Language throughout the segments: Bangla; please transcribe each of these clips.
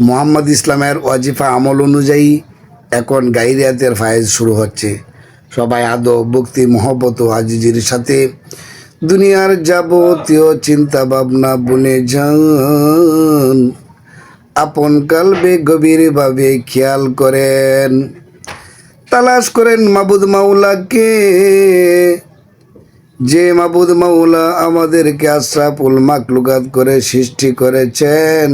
মোহাম্মদ ইসলামের ওয়াজিফা আমল অনুযায়ী এখন গাইরিয়াতের ফায়েজ শুরু হচ্ছে। সবাই আদব ভক্তি মহব্বত ও আজিজির সাথে দুনিয়ার যাবতীয় চিন্তা ভাবনা বনে যান, আপন কালবে গভীরভাবে খেয়াল করেন, তালাশ করেন মাবুদ মাওলাকে, যে মাবুদ মাওলা আমাদেরকে আশরাফুল মাখলুকাত করে সৃষ্টি করেছেন,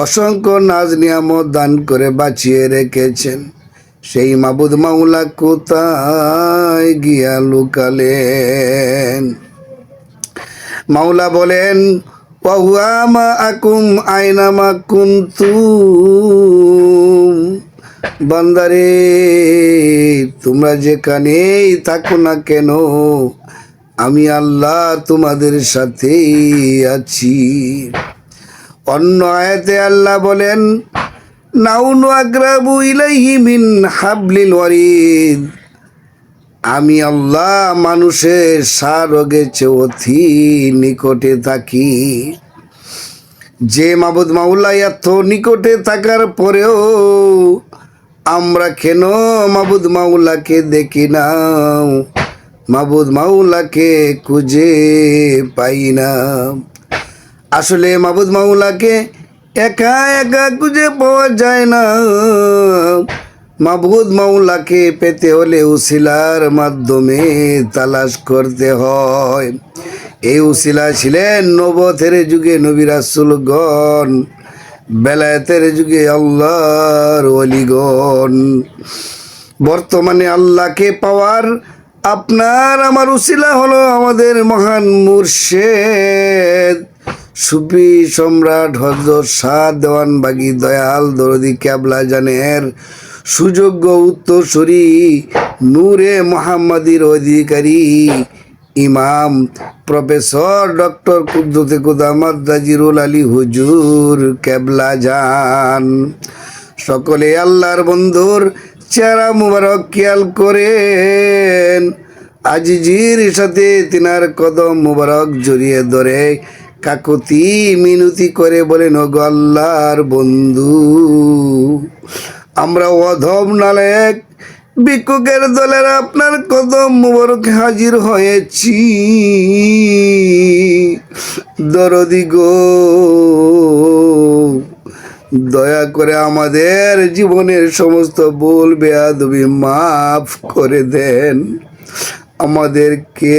অসংখ্য নাজ নিয়ামত দান করে বাঁচিয়ে রেখেছেন। সেই মাবুদ মাওলা কোথায় গিয়া লুকালেন? মাওলা বলেন, ওয়াহুয়া মাআকুম আইনামা কুনতুম। বান্দারে, তোমরা যেখানেই থাকো না কেন, আমি আল্লাহ তোমাদের সাথেই আছি। অন্য আয়াতে আল্লাহ বলেন, নাউনু আকরাবু ইলাইহি মিন হাবলিল ওয়ারিদ। আমি আল্লাহ মানুষের সারোগের চেয়ে অতি নিকটে থাকি। যে মাবুদ মাওলা এত নিকটে থাকার পরেও আমরা কেন মাবুদ মাওলাকে দেখি না, মাবুদ মাওলাকে খুঁজে পাই না? আসলে মাবুদ মাওলাকে একা একা খুঁজে পাওয়া যায় না। মাবুদ মাওলাকে পেতে হলে উসিলার মাধ্যমে তালাশ করতে হয়। এই উসিলা ছিলেন নবুয়তের যুগে নবী রাসূলগণ, বেলায়েতের যুগে আল্লাহর ওলিগণ। বর্তমানে আল্লাহকে পাওয়ার আপনার আমার উসিলা হলো আমাদের মহান মুর্শেদ সুফি সম্রাট হযরত শাহ দেওয়ানবাগী দয়াল দরদি কেবলা জানের সুযোগ্য উত্তরসূরি নূরে মুহাম্মাদির অধিকারী ইমাম প্রফেসর ডক্টর কুদ্দুতে কুদামাত নাজিরুল আলী হুজুর কেবলা জান। সকলে আল্লাহর বন্ধুর চেহারা মুবারক খেয়াল করেন, আজিজির সাথে তিনার কদম মুবারক জড়িয়ে ধরে কাকুতি মিনতি করে বলেন, ওগো আল্লাহর বন্ধু, আমরা অধম নালায়েক ভিক্ষুকের দলের আপনার কদম মুবারক হাজির হয়েছি। দরদি গো, দয়া করে আমাদের জীবনের সমস্ত ভুল বেয়াদবি মাফ করে দেন। আমাদেরকে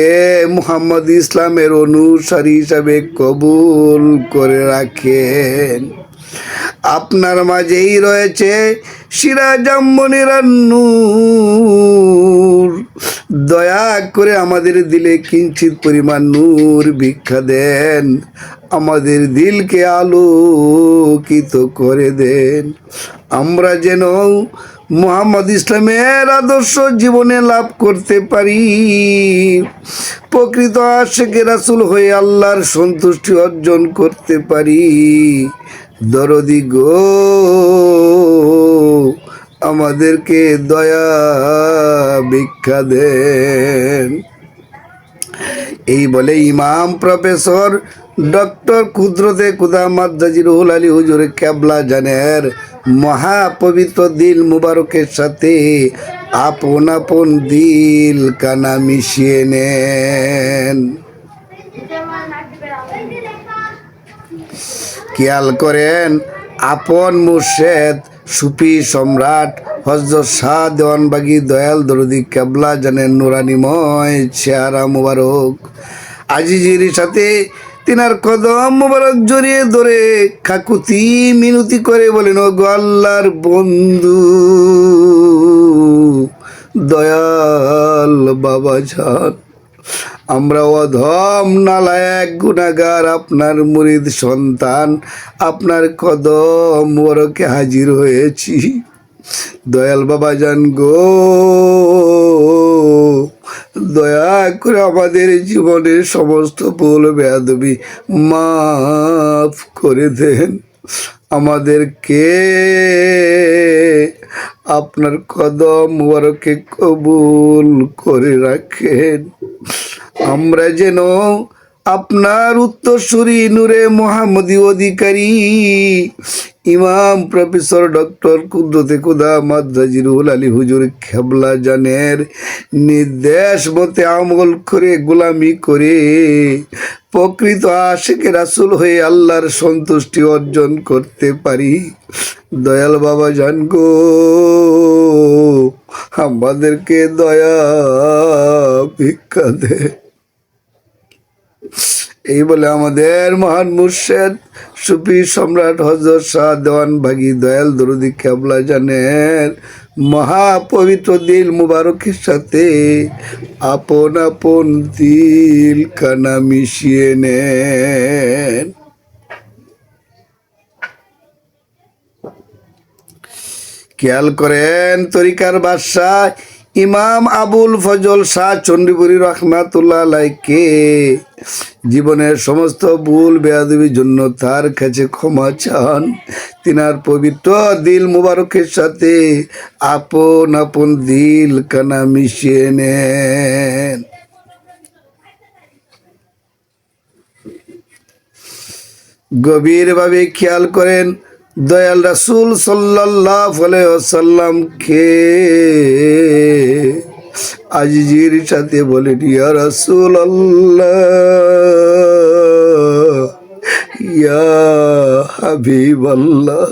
মুহাম্মদ ইসলামের অনুসারী হিসাবে কবুল করে রাখেন। আপনার মাঝেই রয়েছে সিরাজাম মুনিরান নূর। দয়া করে আমাদের দিলে কিঞ্চিত পরিমাণ নূর ভিক্ষা দেন, আমাদের দিলকে আলোকিত করে দেন। আমরা যেন মুহাম্মদ ইসলামের আদর্শ জীবনে লাভ করতে পারি, প্রকৃত আশিকে রাসূল হয়ে আল্লাহর সন্তুষ্টি অর্জন করতে পারি। দরদি গো, আমাদেরকে দয়া ভিক্ষা দেন। এই বলে ইমাম প্রফেসর ডক্টর কুদরতে কুদামাত নাজিরুল আলী হুজুর কেবলা জানের মহাপবিত্র দিল মুবারকের সাথে আপন আপন দিল কানা মিশিয়ে নেন। খেয়াল করেন, আপন মুর্শেদ সুফি সম্রাট হযরত শাহ দেওয়ানবাগী দয়াল দরদি কেবলা জানের নুরানিময় চেহারা মুবারক আজিজির সাথে তিনার কদম মুবারক জড়িয়ে ধরে কাকুতি মিনতি করে বলেন, ওগো আল্লাহর বন্ধু, দয়াল বাবা জান, আমরা অধম নালায়েক গুনাহগার আপনার মুরিদ সন্তান আপনার কদম মুবারকে হাজির হয়েছি। দয়াল বাবা জান গো, দয়া করে আমাদের জীবনের সমস্ত ভুল বেয়াদবি মাফ করে দেন। আমাদেরকে আপনার কদম মুবারকে কবুল করে রাখেন। আমরা যেন আপনার উত্তরসূরি নূরে মুহাম্মদী অধিকারী ইমাম প্রফেসর ডক্টর কুদ্রতে খুদা মাদ্রাজি রুহুল আলী হুজুর খেবলা জানের নির্দেশ মতে আমল করে গোলামি করে প্রকৃত আশিকে রাসূল হয়ে আল্লাহর সন্তুষ্টি অর্জন করতে পারি। দয়াল বাবা জান গো, আমাদেরকে দয়া ভিক্ষা দে। এই বলে আমাদের মহান মুর্শেদ সুফি সম্রাট হযরত শাহ দেওয়ান ভাগী দয়াল দরুদি কেবলা জানের মহাপবিত্র দিল মুবারকের সাথে আপন আপন দিল কানা মিশিয়ে নেন। খেয়াল করেন তরিকার বাদশাহ ইমাম আবুল ফজল শাহ চণ্ডীপুরী রহমাতুল্লাহ আলাইকে জীবনের সমস্ত ভুল বেয়াদবির জন্য তার কাছে ক্ষমা চান। তিনার পবিত্র দিল মুবারকের সাথে আপন আপন দিল কানা মিশিয়ে নেন। গভীরভাবে খেয়াল করেন দয়াল রাসূল সাল্লাল্লাহু আলাইহি ওয়াসাল্লামকে আজিজির সাথে বলেন, ইয়া রাসূলুল্লাহ, ইয়া হাবিবাল্লাহ।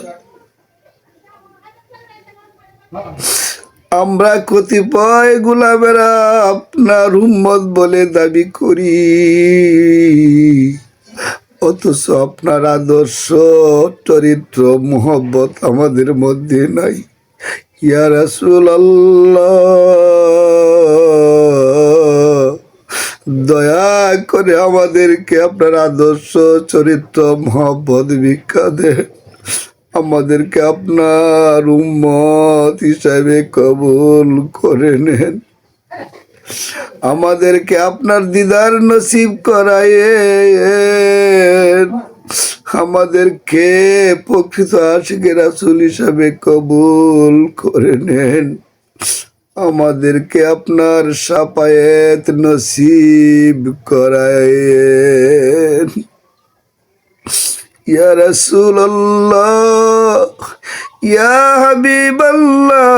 আমরা কতিপয় গোলামেরা আপনার উম্মত বলে দাবি করি, অথচ আপনার আদর্শ চরিত্র মোহব্বত আমাদের মধ্যে নাই। ইয়া রাসূলুল্লাহ, দয়া করে আমাদেরকে আপনার আদর্শ চরিত্র মোহব্বত ভিক্ষা দেন। আমাদেরকে আপনার উম্মত হিসাবে কবুল করে নেন। আমাদেরকে আপনার দিদার নসিব করায়েন। আমাদেরকে প্রকৃত আশিকে রাসূল হিসাবে কবুল করে নেন। আমাদেরকে আপনার শাফায়েত নসিব করায়েন। ইয়া রাসূলুল্লাহ, ইয়া হাবিবাল্লাহ,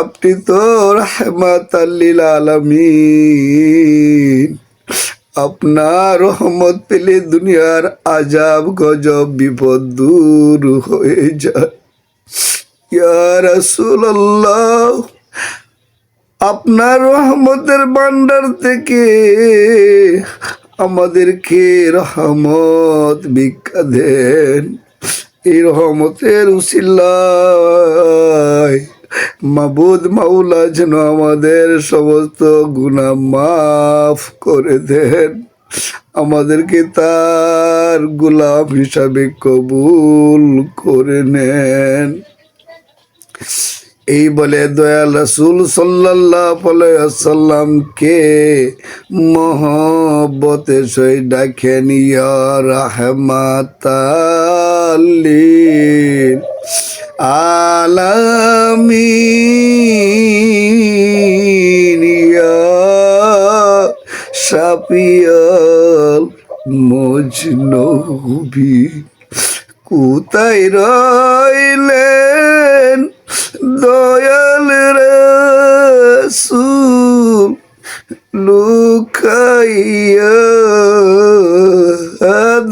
আপনি তো রাহমাতাল লিল আলামিন। আপনার রহমত পেলে দুনিয়ার আজাব গজব বিপদ দূর হয়ে যায়। ইয়া রাসূলুল্লাহ, আপনার রহমতের ভান্ডার থেকে আমাদেরকে রহমত ভিক্ষা দেন। এই রহমতের উসিলায় মাবুদ মাওলা যেন আমাদের সমস্ত গুনাহ মাফ করে দেন। আমাদেরকে তার গোলাম হিসাবে কবুল করে নেন। এই বলে দয়াল রাসূল সাল্লাল্লাহু আলাইহি ওয়াসাল্লামকে মহব্বতের সহিত ডাকেন, ইয়া রাহমাতাল লিল আলামিন, ইয়া শাফিয়াল মুজনুবিন। কোথায় রইলেন দয়াল রাসূল লুকাইয়া?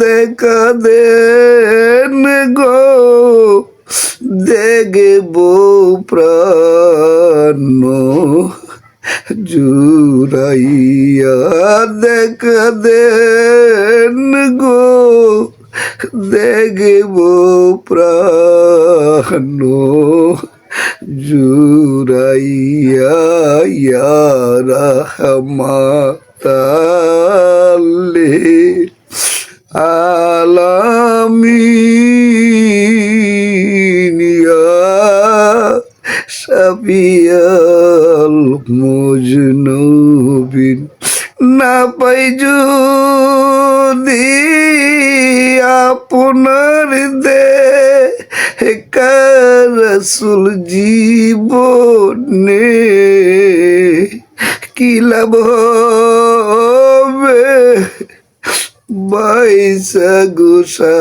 দেখা দেন গো, দেখব প্রাণ জুড়াইয়া। দেখা দেন গো, দেখব প্রাণ জুড়াইয়া। ইয়া রাহমাতাল লিল আলামিন, ইয়া শাফিয়াল মুজনুবিন। না পাই যদি আপনার দেখা রাসূল জীবনে, কি লাভ হবে বাইসা গুসাদে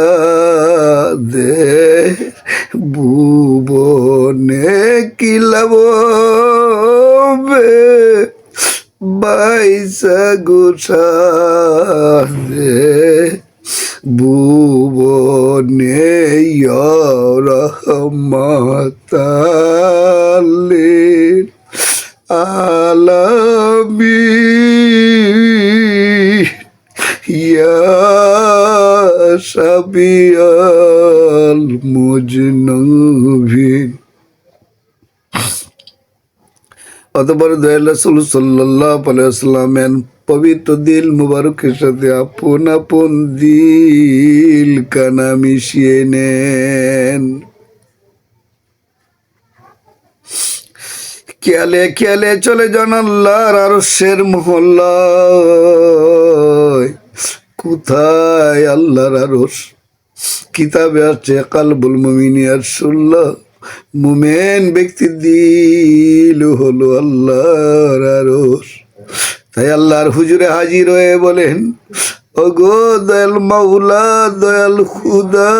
ভুবনে কিলাব বাইসা গুসাদে ভুবনে রহমতাল্লিল আলামিন ইয়া শাফিয়াল মুজনবিন। অতঃপর দয়াল রাসূল সাল্লাল্লাহু আলাইহি ওয়াসাল্লামের পবিত্র দিল মুবারকের সাথে আপন আপন দিল কানা মিশিয়ে নেন। খেয়ালে খেয়ালে চলে যান আল্লাহর আরশের মহল্লায়। কোথায় আল্লাহর আরশ? কিতাবে আছে কালবুল মুমিনি আরশুল্লাহ, মুমিন ব্যক্তির দিল হলো আল্লাহর আরশ। তাই আল্লাহর হুজুরে হাজির হয়ে বলেন, ওগো দয়াল মাওলা, দয়াল খুদা,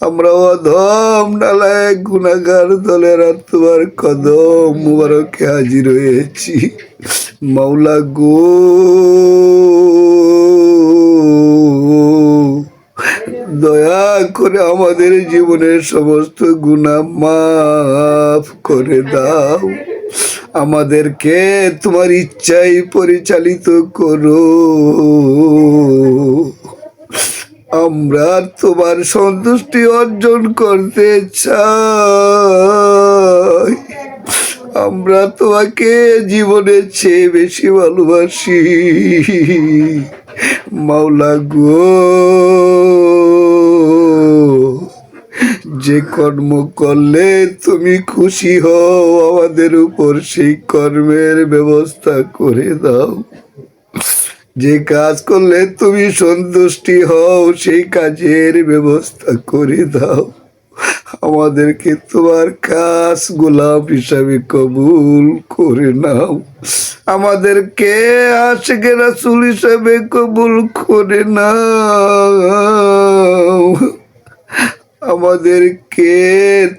আমরা অধম নালায়েক গুনাহগার দলের আর তোমার কদম মুবারকে হাজির হয়েছি। মাওলা গো, দয়া করে আমাদের জীবনের সমস্ত গুনাহ মাফ করে দাও। আমাদেরকে তোমার ইচ্ছায় পরিচালিত করো। আমরা তোমার সন্তুষ্টি অর্জন করতে চাই। আমরা তোমাকে জীবনের চেয়ে বেশি ভালোবাসি। মাওলা গো, যে কর্ম করলে তুমি খুশি হও আমাদের উপর সেই কর্মের ব্যবস্থা করে দাও। যে কাজ করলে তুমি সন্তুষ্টি হও সেই কাজের ব্যবস্থা করে দাও। আমাদেরকে তোমার কাজ গোলাম হিসাবে কবুল করে নাও। আমাদেরকে আশিকে রাসূল হিসাবে কবুল করে নাও। আমাদেরকে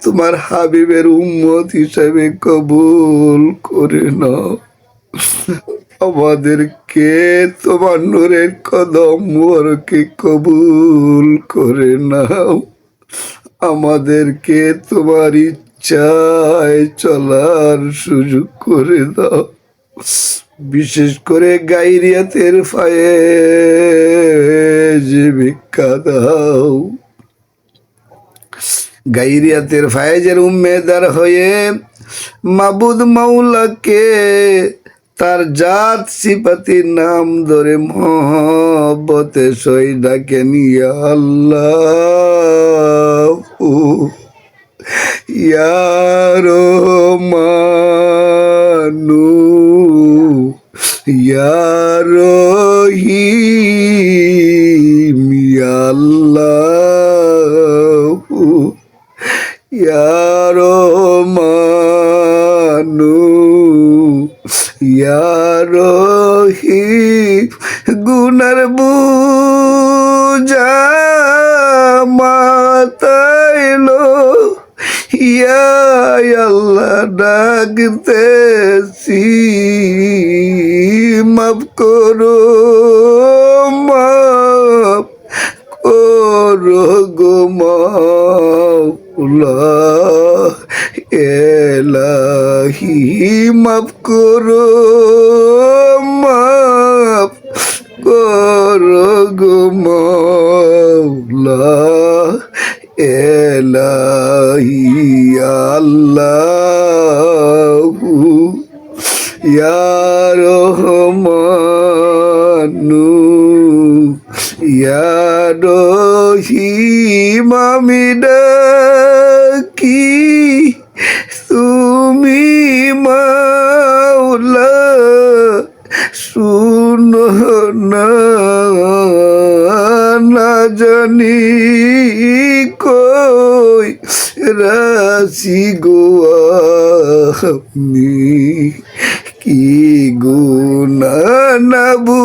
তোমার হাবিবের উম্মত হিসাবে কবুল করে নাও। আমাদেরকে তোমার নূরের কদম মুবারকে কবুল করে নাও। আমাদেরকে তোমার ইচ্ছায় চলার সুযোগ করে দাও। বিশেষ করে গাইরিয়াতের ফায়েজ ভিক্ষা দাও। গাইরিয়াতের ফায়েজের উম্মেদার হয়ে মাবুদ মাওলাকে তার জাত সিফাতির নাম ধরে মহব্বতে সই ডাকেন, ইয়া আল্লাহ, ইয়া রহমানু, ইয়া রহিম, ইয়া আল্লাহ, ইয়া রহমানু, ইয়া রহিম। গুনার বুঝা মাতাইলো, ইয়া আল্লাহ ডাকতেছি, মাফ করো, মাফ করো গো মাওলা, এলাহি মাফ করো, মাফ করো গো মাওলা, এলাহি আল্লাহু, ইয়া রহমানু, ইয়া রহিম। আমি ডাকি তুমি মাওলা, শুনো না, না জানি কই রাশি গো আমি, কি গুনাহ না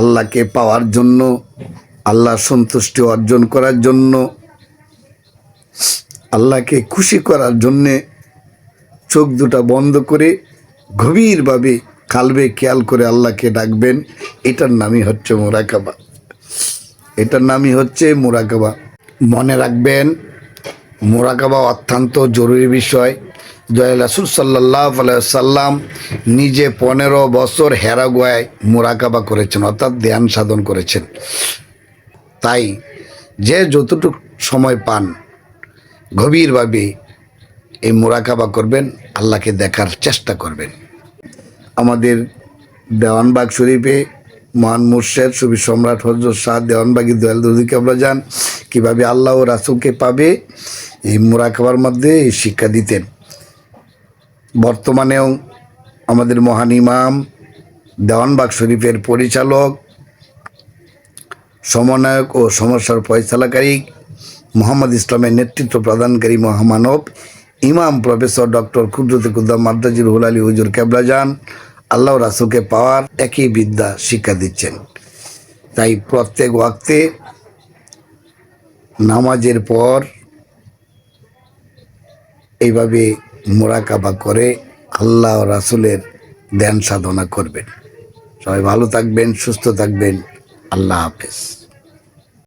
আল্লাহকে পাওয়ার জন্য, আল্লাহর সন্তুষ্টি অর্জন করার জন্য, আল্লাহকে খুশি করার জন্যে চোখ দুটা বন্ধ করে গভীরভাবে কালবে খেয়াল করে আল্লাহকে ডাকবেন। এটার নামই হচ্ছে মুরাকাবা। এটার নামই হচ্ছে মুরাকাবা। মনে রাখবেন, মুরাকাবা অত্যন্ত জরুরি বিষয়। দয়াল রাসূল সাল্লাল্লাহু আলাইহি সাল্লাম নিজে 15 বছর হেরা গুহায় মুরাকাবা করেছেন, অর্থাৎ ধ্যান সাধন করেছেন। তাই যে যতটুকু সময় পান গভীরভাবে এই মুরাকাবা করবেন, আল্লাহকে দেখার চেষ্টা করবেন। আমাদের দেওয়ানবাগ শরীফে মহান মুর্শেদ সুফি সম্রাট হযরত শাহ দেওয়ানবাগী দয়াল দরদি কেবলা যান কীভাবে আল্লাহ ও রাসূলকে পাবে এই মুরাকাবার মধ্যে এই শিক্ষা দিতেন। বর্তমানেও আমাদের মহান ইমাম, দেওয়ানবাগ শরীফের পরিচালক, সমন্বয়ক ও সমস্যার ফয়সালাকারী, মোহাম্মদ ইসলামের নেতৃত্ব প্রদানকারী মহামানব ইমাম প্রফেসর ডক্টর কুদরতে কুদ্দাম মাদ্দাজির রুহুল আলী হুজুর কেবলা যান আল্লাহ রাসূলকে পাওয়ার একই বিদ্যা শিক্ষা দিচ্ছেন। তাই প্রত্যেক ওয়াক্তে নামাজের পর এইভাবে মুরাকাবা করে আল্লাহ রাসূলের ধ্যান সাধনা করবেন। সবাই ভালো থাকবেন, সুস্থ থাকবেন। আল্লাহ হাফেজ।